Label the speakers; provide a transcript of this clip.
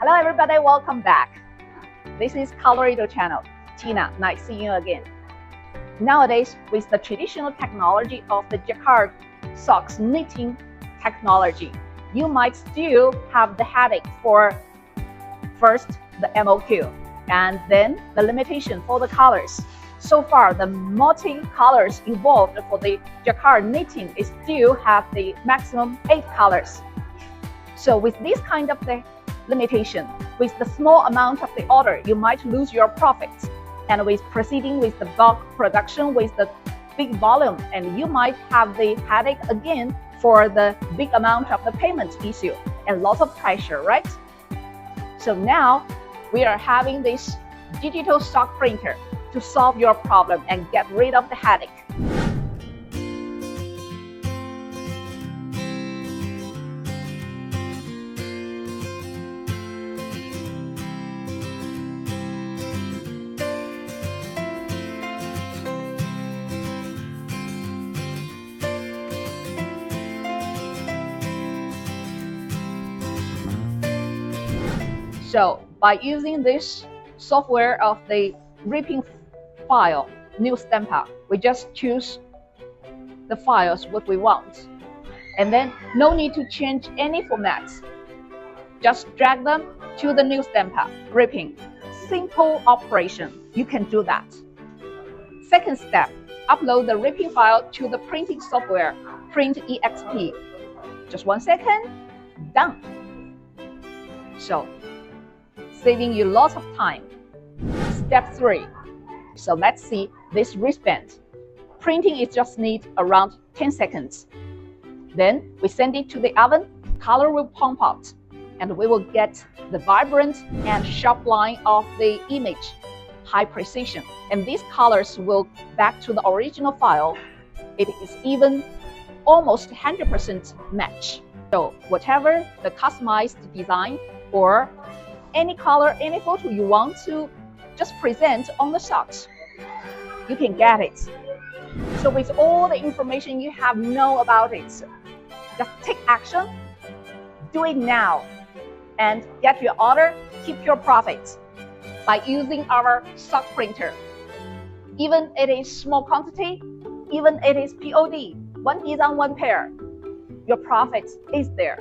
Speaker 1: Hello everybody, welcome back. This is Colorado channel. Tina, nice seeing you again. Nowadays, with the traditional technology of the jacquard socks knitting technology, you might still have the headache for first the MOQ and then the limitation for the colors. So far, the multi-colors involved for the jacquard knitting is still have the maximum 8 colors. So with this kind of the limitation, with the small amount of the order, you might lose your profits. And with proceeding with the bulk production with the big volume, and you might have the headache again for the big amount of the payment issue and lots of pressure, right? So now we are having this digital sock printer to solve your problem and get rid of the headache. So by using this software of the ripping file, new stamper, we just choose the files what we want. And then no need to change any formats. Just drag them to the new stamper, ripping. Simple operation, you can do that. Second step, upload the ripping file to the printing software, Print EXP. Just 1 second, done. So saving you lots of time. Step 3. So let's see this wristband. Printing is just need around 10 seconds. Then we send it to the oven, color will pump out, and we will get the vibrant and sharp line of the image, high precision. And these colors will back to the original file. It is even almost 100% match. So whatever the customized design or any color, any photo you want to just present on the socks, you can get it. So with all the information you have know about it, just take action, do it now, and get your order, keep your profits by using our sock printer. Even it is small quantity, even it is POD, one design, one pair, your profit is there.